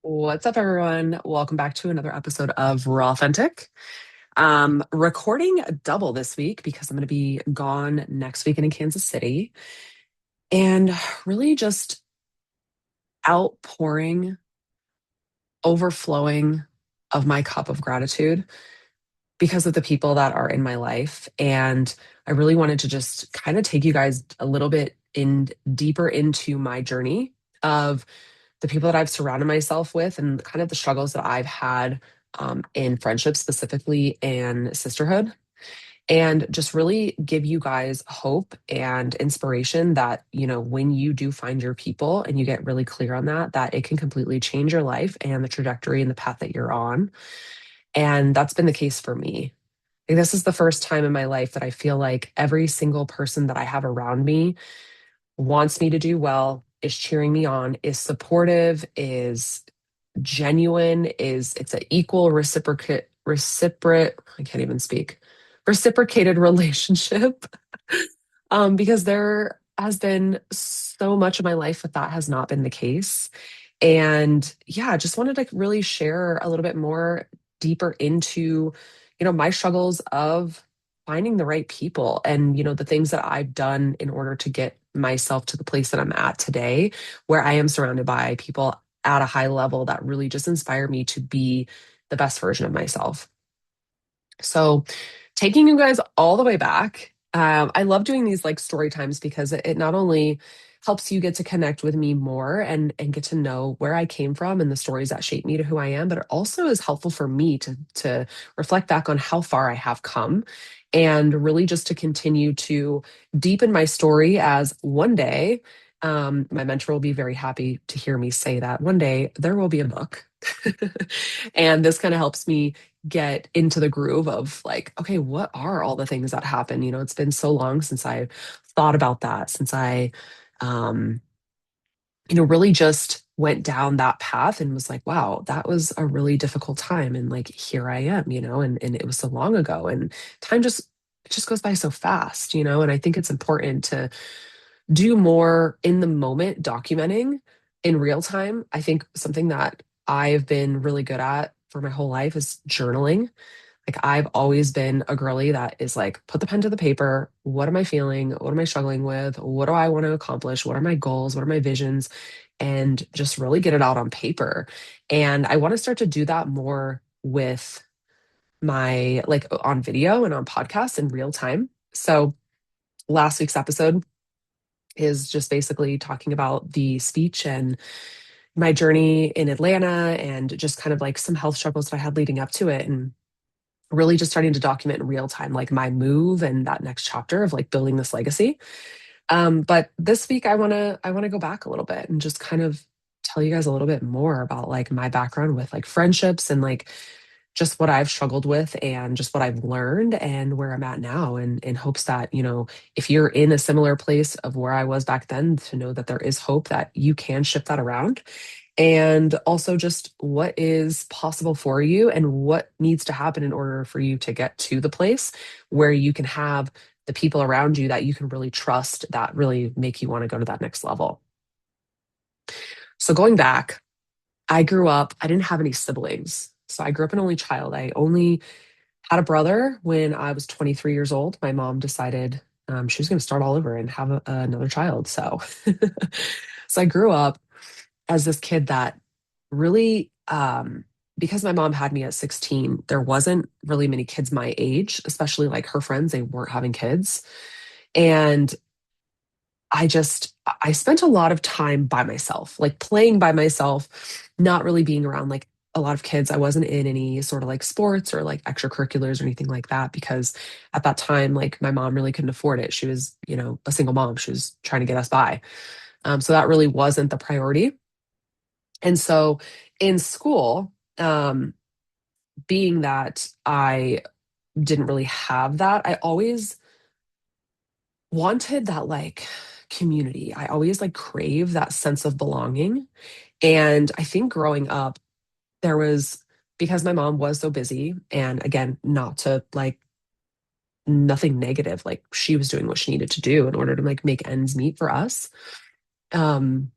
What's up, everyone? Welcome back to another episode of Raw Authentic. Recording a double this week because I'm going to be gone next weekend in Kansas City and really just outpouring, overflowing of my cup of gratitude because of the people that are in my life. And I really wanted to just kind of take you guys a little bit in deeper into my journey of the people that I've surrounded myself with and kind of the struggles that I've had in friendship specifically and sisterhood, and just really give you guys hope and inspiration that, when you do find your people and you get really clear on that, that it can completely change your life and the trajectory and the path that you're on. And that's been the case for me. Like, this is the first time in my life that I feel like every single person that I have around me wants me to do well, is cheering me on, is supportive, is genuine, is it's an equal reciprocate I can't even speak reciprocated relationship. Because there has been so much of my life that has not been the case. And yeah, I just wanted to really share a little bit more deeper into, my struggles of finding the right people and, the things that I've done in order to get myself to the place that I'm at today, where I am surrounded by people at a high level that really just inspire me to be the best version of myself. So, taking you guys all the way back, I love doing these like story times because it not only helps you get to connect with me more and get to know where I came from and the stories that shape me to who I am, but it also is helpful for me to reflect back on how far I have come and really just to continue to deepen my story as one day. My mentor will be very happy to hear me say that one day there will be a book. And this kind of helps me get into the groove of like, okay, what are all the things that happen? It's been so long since I thought about that, since I, um, really just went down that path and was like, wow, that was a really difficult time. And like, here I am, and it was so long ago. And time just, it just goes by so fast, and I think it's important to do more in the moment documenting in real time. I think something that I've been really good at for my whole life is journaling. Like, I've always been a girly that is like, put the pen to the paper. What am I feeling? What am I struggling with? What do I want to accomplish? What are my goals? What are my visions? And just really get it out on paper. And I want to start to do that more with my like on video and on podcasts in real time. So last week's episode is just basically talking about the speech and my journey in Atlanta and just kind of like some health struggles that I had leading up to it. And really just starting to document in real time, like my move and that next chapter of like building this legacy. But this week I want to go back a little bit and just kind of tell you guys a little bit more about like my background with like friendships and like just what I've struggled with and just what I've learned and where I'm at now, and in hopes that, if you're in a similar place of where I was back then, to know that there is hope that you can shift that around. And also just what is possible for you and what needs to happen in order for you to get to the place where you can have the people around you that you can really trust, that really make you want to go to that next level. So going back, I grew up, I didn't have any siblings. So I grew up an only child. I only had a brother when I was 23 years old. My mom decided she was going to start all over and have another child. So, so I grew up as this kid that really, because my mom had me at 16, there wasn't really many kids my age, especially like her friends, they weren't having kids. And I spent a lot of time by myself, like playing by myself, not really being around like a lot of kids. I wasn't in any sort of like sports or like extracurriculars or anything like that because at that time, like my mom really couldn't afford it. She was, a single mom. She was trying to get us by. So that really wasn't the priority. And so in school, being that I didn't really have that, I always wanted that like community. I always like crave that sense of belonging. And I think growing up, there was, because my mom was so busy, and again, not to like nothing negative, like she was doing what she needed to do in order to like make ends meet for us. Um,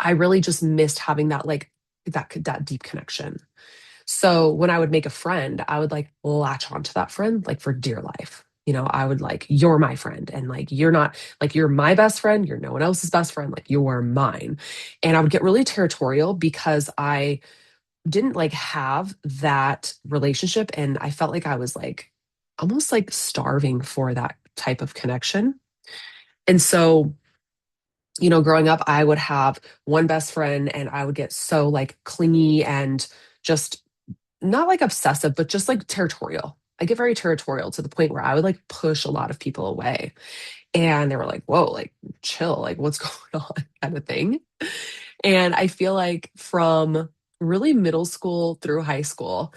I really just missed having that like that deep connection. So when I would make a friend, I would like latch onto that friend like for dear life. I would like, you're my friend. And like, you're not like, you're my best friend. You're no one else's best friend. Like, you're mine. And I would get really territorial because I didn't like have that relationship. And I felt like I was like almost like starving for that type of connection. And so, growing up, I would have one best friend and I would get so like clingy and just not like obsessive, but just like territorial. I get very territorial to the point where I would like push a lot of people away. And they were like, whoa, like chill, like what's going on kind of thing. And I feel like from really middle school through high school,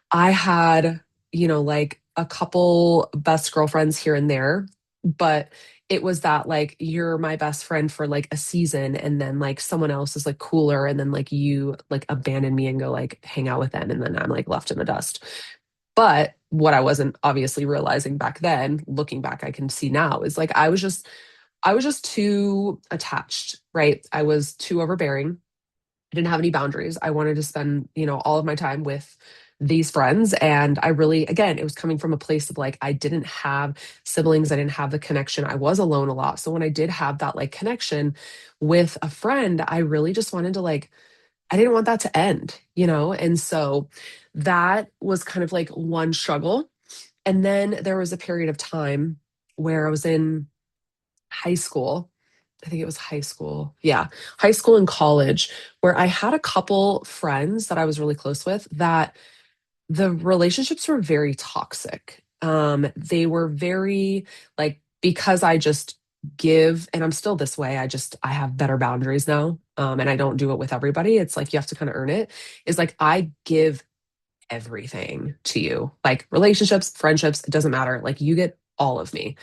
I had, like a couple best girlfriends here and there, but it was that like you're my best friend for like a season and then like someone else is like cooler and then like you like abandon me and go like hang out with them and then I'm like left in the dust. But what I wasn't obviously realizing back then, looking back, I can see now is like I was just too attached, right? I was too overbearing. I didn't have any boundaries. I wanted to spend, all of my time with these friends. And I really, again, it was coming from a place of like, I didn't have siblings. I didn't have the connection. I was alone a lot. So when I did have that like connection with a friend, I really just wanted to like, I didn't want that to end. And so that was kind of like one struggle. And then there was a period of time where I was in high school. I think it was high school. Yeah, high school and college, where I had a couple friends that I was really close with that the relationships were very toxic. They were very like because I just give, and I'm still this way. I have better boundaries now, and I don't do it with everybody. It's like you have to kind of earn it. Is like I give everything to you, like relationships, friendships. It doesn't matter. Like you get all of me.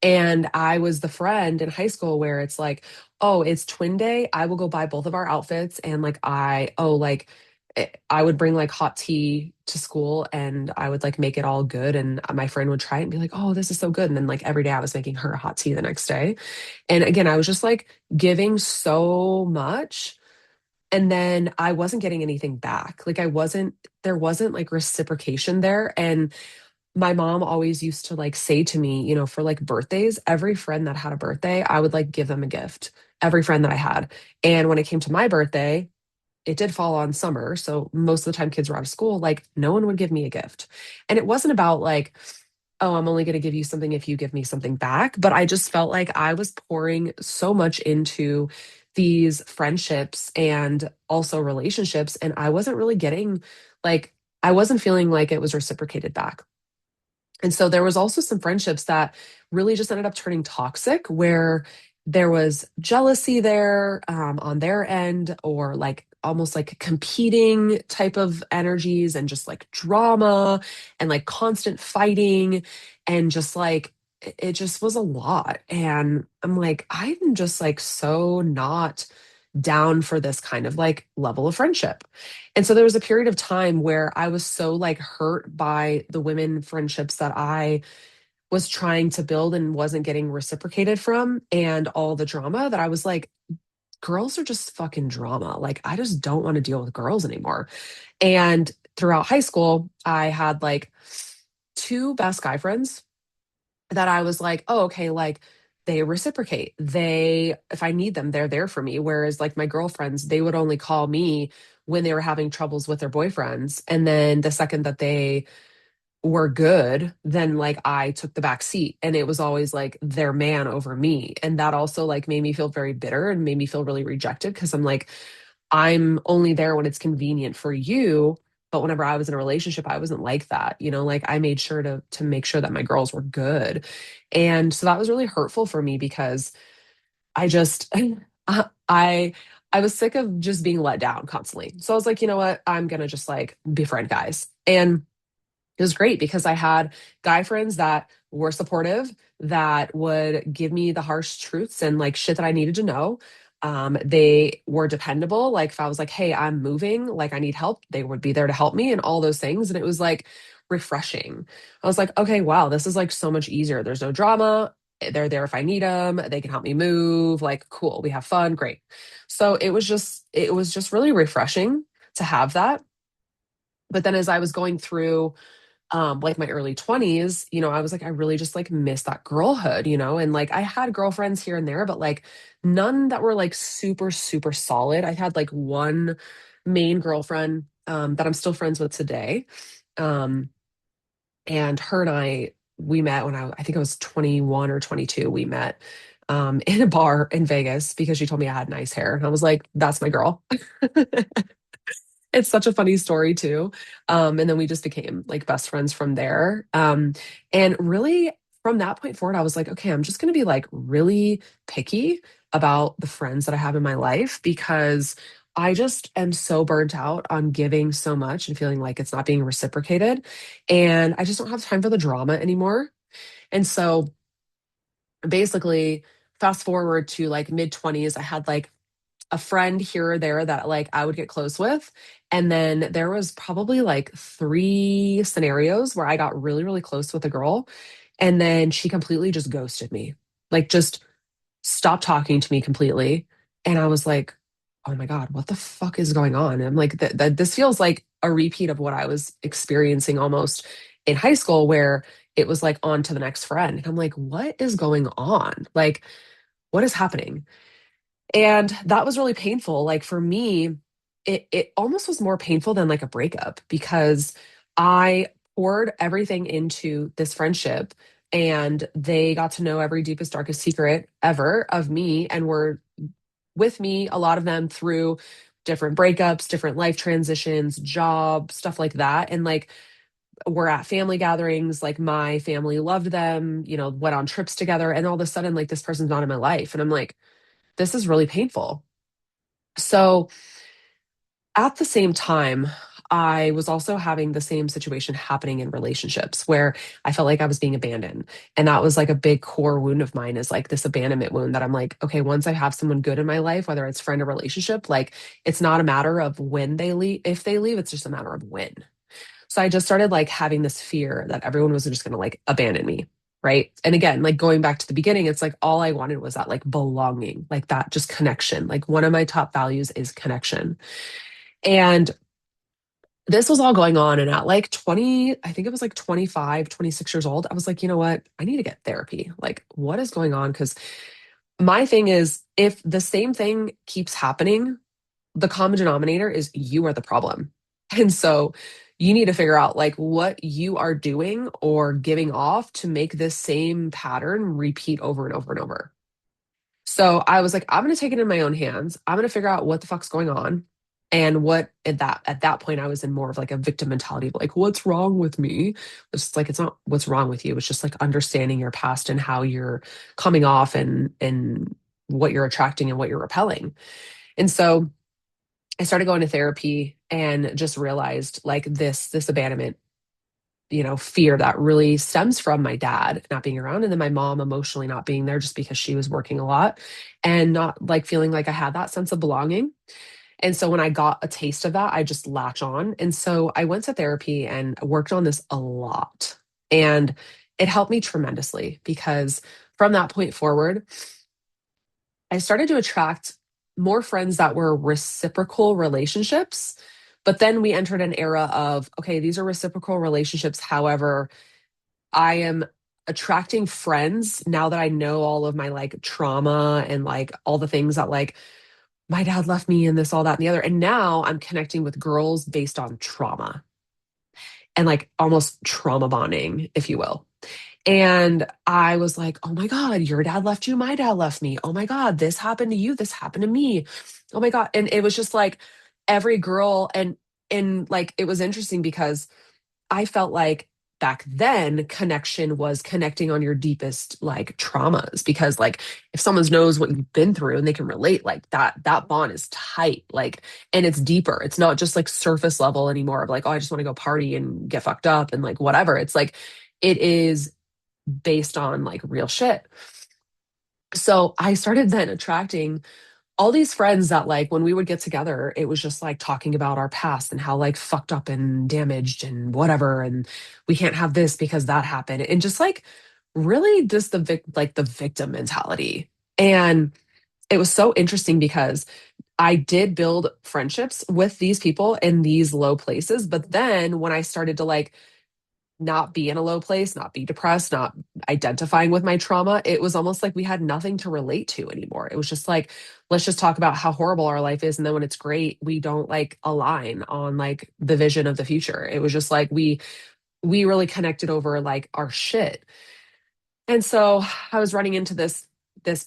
And I was the friend in high school where it's like, oh, it's twin day. I will go buy both of our outfits. And like, I would bring like hot tea to school and I would like make it all good. And my friend would try it and be like, oh, this is so good. And then like every day I was making her a hot tea the next day. And again, I was just like giving so much. And then I wasn't getting anything back. Like there wasn't like reciprocation there. And my mom always used to like say to me, for like birthdays, every friend that had a birthday, I would like give them a gift. Every friend that I had. And when it came to my birthday, it did fall on summer. So most of the time kids were out of school, like no one would give me a gift. And it wasn't about like, oh, I'm only going to give you something if you give me something back. But I just felt like I was pouring so much into these friendships and also relationships. And I wasn't really getting like, I wasn't feeling like it was reciprocated back. And so there was also some friendships that really just ended up turning toxic where there was jealousy there on their end or like almost like competing type of energies and just like drama and like constant fighting and just like it just was a lot. And I'm like, I'm just like so not down for this kind of like level of friendship. And so there was a period of time where I was so like hurt by the women friendships that I was trying to build and wasn't getting reciprocated from and all the drama that I was like, girls are just fucking drama. Like, I just don't want to deal with girls anymore. And throughout high school, I had like two best guy friends that I was like, oh, okay, like they reciprocate. If I need them, they're there for me. Whereas like my girlfriends, they would only call me when they were having troubles with their boyfriends. And then the second that they were good, then like I took the back seat and it was always like their man over me. And that also like made me feel very bitter and made me feel really rejected because I'm like, I'm only there when it's convenient for you. But whenever I was in a relationship, I wasn't like that. Like I made sure to make sure that my girls were good. And so that was really hurtful for me because I just I I was sick of just being let down constantly. So I was like, you know what? I'm gonna just like befriend guys. And it was great because I had guy friends that were supportive, that would give me the harsh truths and like shit that I needed to know. They were dependable. Like if I was like, hey, I'm moving, like I need help, they would be there to help me and all those things. And it was like refreshing. I was like, okay, wow, this is like so much easier. There's no drama. They're there if I need them. They can help me move. Like, cool. We have fun. Great. So it was just really refreshing. to have that. But then as I was going through like my early 20s, I was like, I really just like miss that girlhood, and like I had girlfriends here and there, but like none that were like super, super solid. I had like one main girlfriend that I'm still friends with today. Um, and her and we met when I think I was 21 or 22. We met in a bar in Vegas because she told me I had nice hair. And I was like, that's my girl. It's such a funny story too. And then we just became like best friends from there. And really from that point forward, I was like, okay, I'm just going to be like really picky about the friends that I have in my life because I just am so burnt out on giving so much and feeling like it's not being reciprocated. And I just don't have time for the drama anymore. And so basically, fast forward to like mid 20s, I had like a friend here or there that like I would get close with. And then there was probably like three scenarios where I got really, really close with a girl. And then she completely just ghosted me, like just stopped talking to me completely. And I was like, oh my God, what the fuck is going on? And I'm like, this feels like a repeat of what I was experiencing almost in high school, where it was like on to the next friend. And I'm like, what is going on? Like, what is happening? And that was really painful. Like for me, it almost was more painful than like a breakup because I poured everything into this friendship and they got to know every deepest, darkest secret ever of me and were with me, a lot of them through different breakups, different life transitions, job, stuff like that. And like we're at family gatherings, like my family loved them, went on trips together. And all of a sudden, like this person's not in my life. And I'm like, this is really painful. So at the same time, I was also having the same situation happening in relationships where I felt like I was being abandoned. And that was like a big core wound of mine, is like this abandonment wound that I'm like, okay, once I have someone good in my life, whether it's friend or relationship, like it's not a matter of when they leave, if they leave, it's just a matter of when. So I just started like having this fear that everyone was just going to like abandon me. Right. And again, like going back to the beginning, it's like all I wanted was that like belonging, like that just connection. Like one of my top values is connection. And this was all going on. And at like 20, I think it was like 25, 26 years old, I was like, you know what? I need to get therapy. Like, what is going on? Because my thing is, if the same thing keeps happening, the common denominator is you are the problem. And so you need to figure out like what you are doing or giving off to make this same pattern repeat over and over and over. So I was like, I'm going to take it in my own hands. I'm going to figure out what the fuck's going on. And what at that point I was in more of like a victim mentality of like, what's wrong with me? It's like it's not what's wrong with you. It's just like understanding your past and how you're coming off and what you're attracting and what you're repelling. And so I started going to therapy and just realized like this abandonment, fear that really stems from my dad not being around and then my mom emotionally not being there just because she was working a lot and not like feeling like I had that sense of belonging. And so when I got a taste of that, I just latch on. And so I went to therapy and worked on this a lot. And it helped me tremendously because from that point forward, I started to attract more friends that were reciprocal relationships. But then we entered an era of, okay, these are reciprocal relationships. However, I am attracting friends now that I know all of my like trauma and like all the things that like my dad left me and this, all that, and the other. And now I'm connecting with girls based on trauma and like almost trauma bonding, if you will. And I was like, oh my God, your dad left you. My dad left me. Oh my God, this happened to you. This happened to me. Oh my God. And it was just like every girl. And like, it was interesting because I felt like back then connection was connecting on your deepest like traumas because like if someone knows what you've been through and they can relate like that bond is tight like and it's deeper. It's not just like surface level anymore of like, oh, I just want to go party and get fucked up and like whatever. It's like it is based on like real shit. So I started then attracting all these friends that like when we would get together, it was just like talking about our past and how like fucked up and damaged and whatever. And we can't have this because that happened. And just like really just like the victim mentality. And it was so interesting because I did build friendships with these people in these low places. But then when I started to like not be in a low place, not be depressed, not identifying with my trauma, it was almost like we had nothing to relate to anymore. It was just like, let's just talk about how horrible our life is. And then when it's great, we don't like align on like the vision of the future. It was just like we really connected over like our shit. And so I was running into this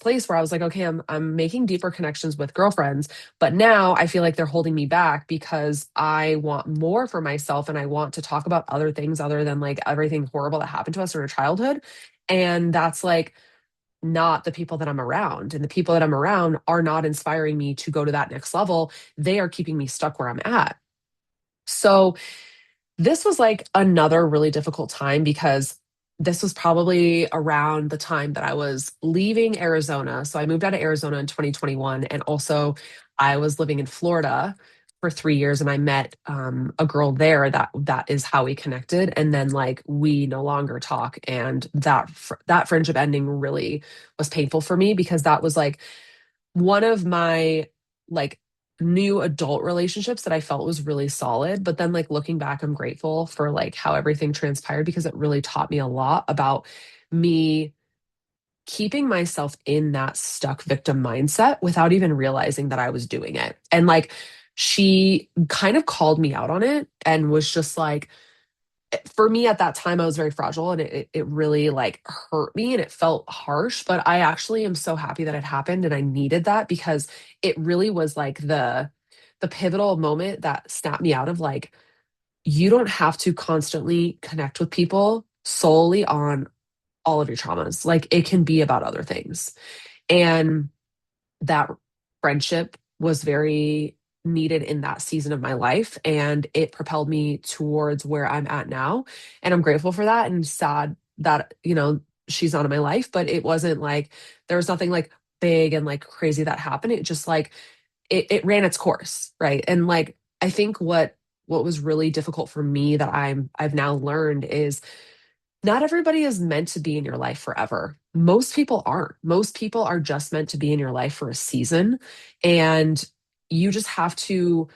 place where I was like, okay, I'm making deeper connections with girlfriends, but now I feel like they're holding me back because I want more for myself and I want to talk about other things other than like everything horrible that happened to us in our childhood. And that's like not the people that I'm around. And the people that I'm around are not inspiring me to go to that next level. They are keeping me stuck where I'm at. So this was like another really difficult time because this was probably around the time that I was leaving Arizona. So I moved out of Arizona in 2021. And also, I was living in Florida for 3 years and I met a girl there that is how we connected. And then, like, we no longer talk. And that friendship ending really was painful for me because that was like one of my like new adult relationships that I felt was really solid. But then like looking back, I'm grateful for like how everything transpired because it really taught me a lot about me keeping myself in that stuck victim mindset without even realizing that I was doing it. And like she kind of called me out on it and was just like, for me at that time I was very fragile and it really like hurt me and it felt harsh, but I actually am so happy that it happened and I needed that because it really was like the pivotal moment that snapped me out of like you don't have to constantly connect with people solely on all of your traumas. Like it can be about other things. And that friendship was very needed in that season of my life and it propelled me towards where I'm at now, and I'm grateful for that and sad that she's not in my life, but it wasn't like there was nothing like big and like crazy that happened. It just like it ran its course, right? And like I think what was really difficult for me that I've now learned is not everybody is meant to be in your life forever. Most people aren't. Most people are just meant to be in your life for a season. And you just have to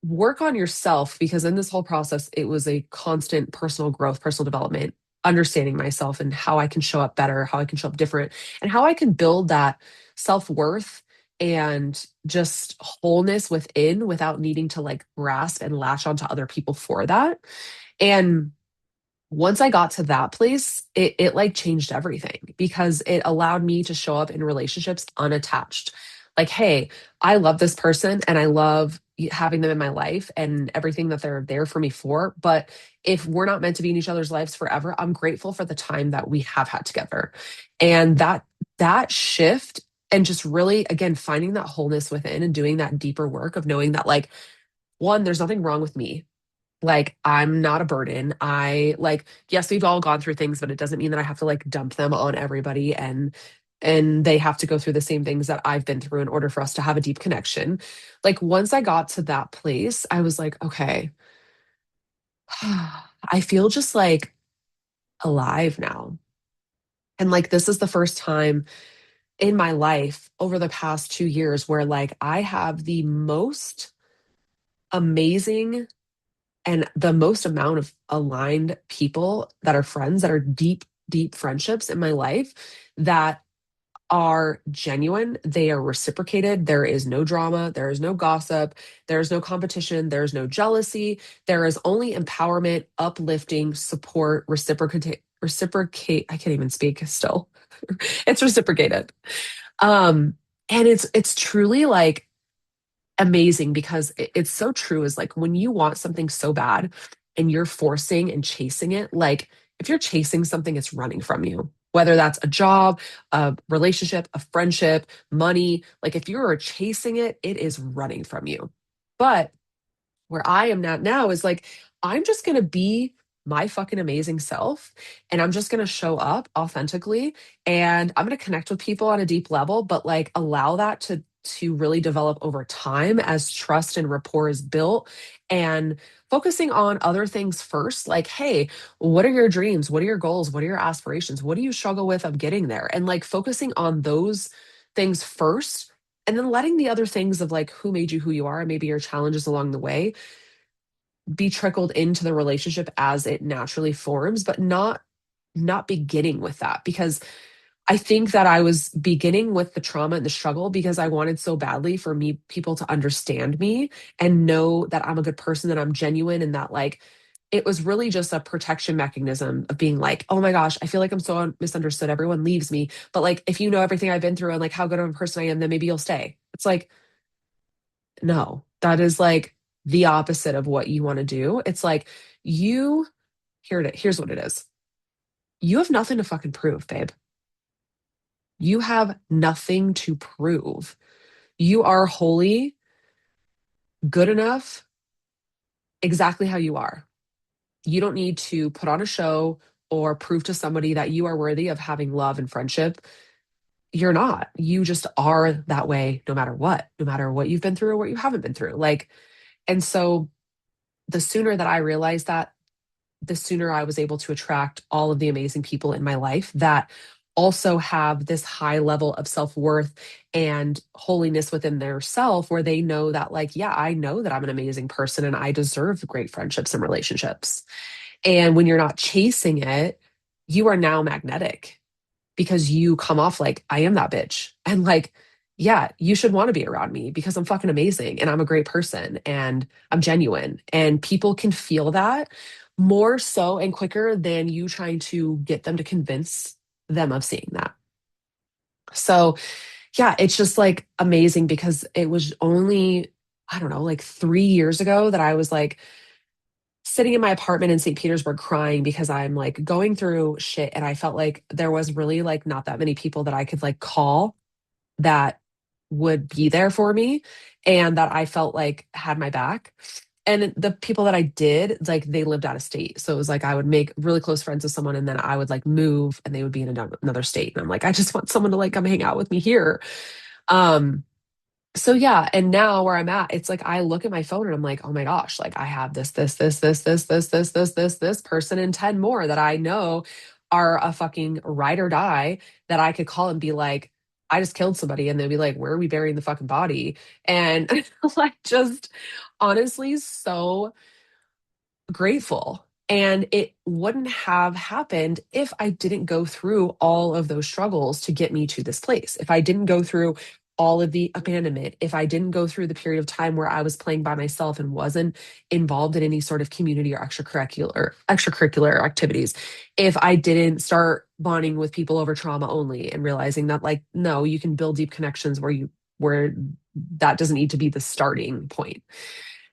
work on yourself because in this whole process, it was a constant personal growth, personal development, understanding myself and how I can show up better, how I can show up different, and how I can build that self worth and just wholeness within without needing to like grasp and latch onto other people for that. And once I got to that place, it like changed everything because it allowed me to show up in relationships unattached. Like, hey, I love this person and I love having them in my life and everything that they're there for me for. But if we're not meant to be in each other's lives forever, I'm grateful for the time that we have had together. And that shift and just really again finding that wholeness within and doing that deeper work of knowing that like one, there's nothing wrong with me, like, I'm not a burden. I like, yes, we've all gone through things, but it doesn't mean that I have to like dump them on everybody and they have to go through the same things that I've been through in order for us to have a deep connection. Like once I got to that place, I was like, okay, I feel just like alive now. And like this is the first time in my life over the past 2 years where like I have the most amazing and the most amount of aligned people that are friends that are deep, deep friendships in my life that are genuine. They are reciprocated. There is no drama. There is no gossip. There is no competition. There is no jealousy. There is only empowerment, uplifting, support, reciprocate. I can't even speak still. It's reciprocated. Um, and it's truly like amazing because it's so true is like when you want something so bad and you're forcing and chasing it, like if you're chasing something, it's running from you. Whether that's a job, a relationship, a friendship, money, like if you're chasing it, it is running from you. But where I am at now is like, I'm just going to be my fucking amazing self and I'm just going to show up authentically and I'm going to connect with people on a deep level, but like allow that to really develop over time as trust and rapport is built and focusing on other things first. Like, hey, what are your dreams? What are your goals? What are your aspirations? What do you struggle with of getting there? And like focusing on things first, and then letting the other things of like who made you who you are and maybe your challenges along the way be trickled into the relationship as it naturally forms, but not beginning with that, because I think that I was beginning with the trauma and the struggle because I wanted so badly for me people to understand me and know that I'm a good person, that I'm genuine, and that like it was really just a protection mechanism of being like, oh my gosh, I feel like I'm so misunderstood. Everyone leaves me. But like if you know everything I've been through and like how good of a person I am, then maybe you'll stay. It's like, no, that is like the opposite of what you want to do. It's like you here's what it is. You have nothing to fucking prove, babe. You have nothing to prove. You are wholly good enough exactly how you are. You don't need to put on a show or prove to somebody that you are worthy of having love and friendship. You're not. You just are that way no matter what you've been through or what you haven't been through. Like, and so the sooner that I realized that, the sooner I was able to attract all of the amazing people in my life that also have this high level of self-worth and holiness within their self, where they know that like, yeah, I know that I'm an amazing person and I deserve great friendships and relationships. And when you're not chasing it, you are now magnetic because you come off like, I am that bitch. And like, yeah, you should want to be around me because I'm fucking amazing and I'm a great person and I'm genuine. And people can feel that more so and quicker than you trying to get them to convince them of seeing that. So, yeah, it's just like amazing because it was only, I don't know, like 3 years ago that I was like, sitting in my apartment in St. Petersburg crying because I'm like going through shit, and I felt like there was really like not that many people that I could like call that would be there for me and that I felt like had my back. And the people that I did, like they lived out of state. So it was like I would make really close friends with someone and then I would like move and they would be in another state. And I'm like, I just want someone to like come hang out with me here. Um, so yeah, and now where I'm at, it's like I look at my phone and I'm like, oh my gosh, like I have this person and 10 more that I know are a fucking ride or die that I could call and be like, I just killed somebody. And they'll be like, where are we burying the fucking body? And like just honestly, so grateful. And it wouldn't have happened if I didn't go through all of those struggles to get me to this place. If I didn't go through all of the abandonment, if I didn't go through the period of time where I was playing by myself and wasn't involved in any sort of community or extracurricular activities, if I didn't start bonding with people over trauma only and realizing that like, no, you can build deep connections where that doesn't need to be the starting point.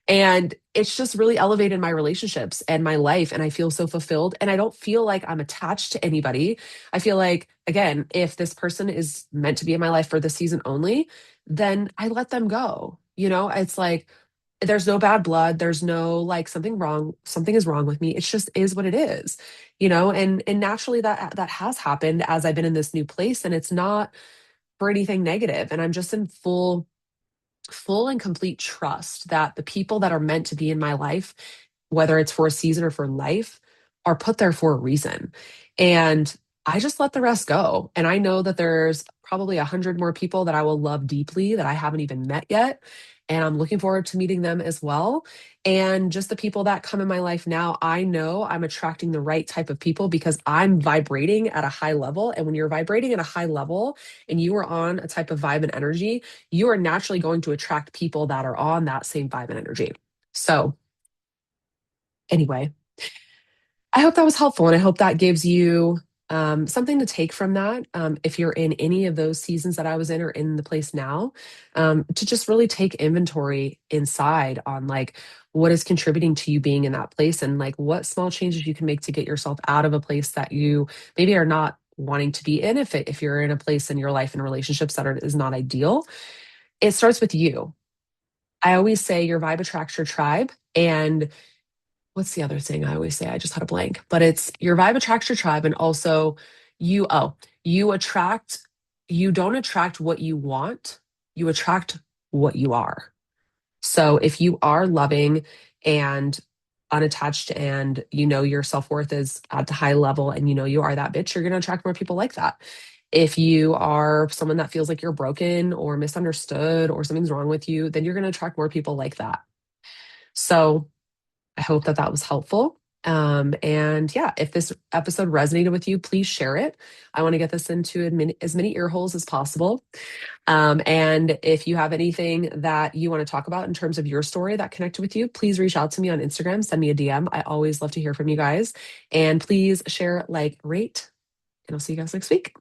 And it's just really elevated my relationships and my life. And I feel so fulfilled. And I don't feel like I'm attached to anybody. I feel like, again, if this person is meant to be in my life for this season only, then I let them go. You know, it's like there's no bad blood. There's no like something is wrong with me. It's just is what it is, you know, and naturally that has happened as I've been in this new place. And it's not for anything negative. And I'm just in full and complete trust that the people that are meant to be in my life, whether it's for a season or for life, are put there for a reason. And I just let the rest go. And I know that there's probably 100 more people that I will love deeply that I haven't even met yet. And I'm looking forward to meeting them as well. And just the people that come in my life now, I know I'm attracting the right type of people because I'm vibrating at a high level. And when you're vibrating at a high level and you are on a type of vibe and energy, you are naturally going to attract people that are on that same vibe and energy. So, anyway, I hope that was helpful. And I hope that gives you something to take from that. If you're in any of those seasons that I was in or in the place now, to just really take inventory inside on like what is contributing to you being in that place and like what small changes you can make to get yourself out of a place that you maybe are not wanting to be in. If you're in a place in your life and relationships that is not ideal, it starts with you. I always say your vibe attracts your tribe. And what's the other thing I always say? I just had a blank, but it's your vibe attracts your tribe. And also you attract, you don't attract what you want, you attract what you are. So if you are loving and unattached and you know your self-worth is at the high level and you know you are that bitch, you're going to attract more people like that. If you are someone that feels like you're broken or misunderstood or something's wrong with you, then you're going to attract more people like that. So I hope that that was helpful. And yeah, if this episode resonated with you, please share it. I want to get this into as many ear holes as possible. And if you have anything that you want to talk about in terms of your story that connected with you, please reach out to me on Instagram, send me a DM. I always love to hear from you guys. And please share, like, rate, and I'll see you guys next week.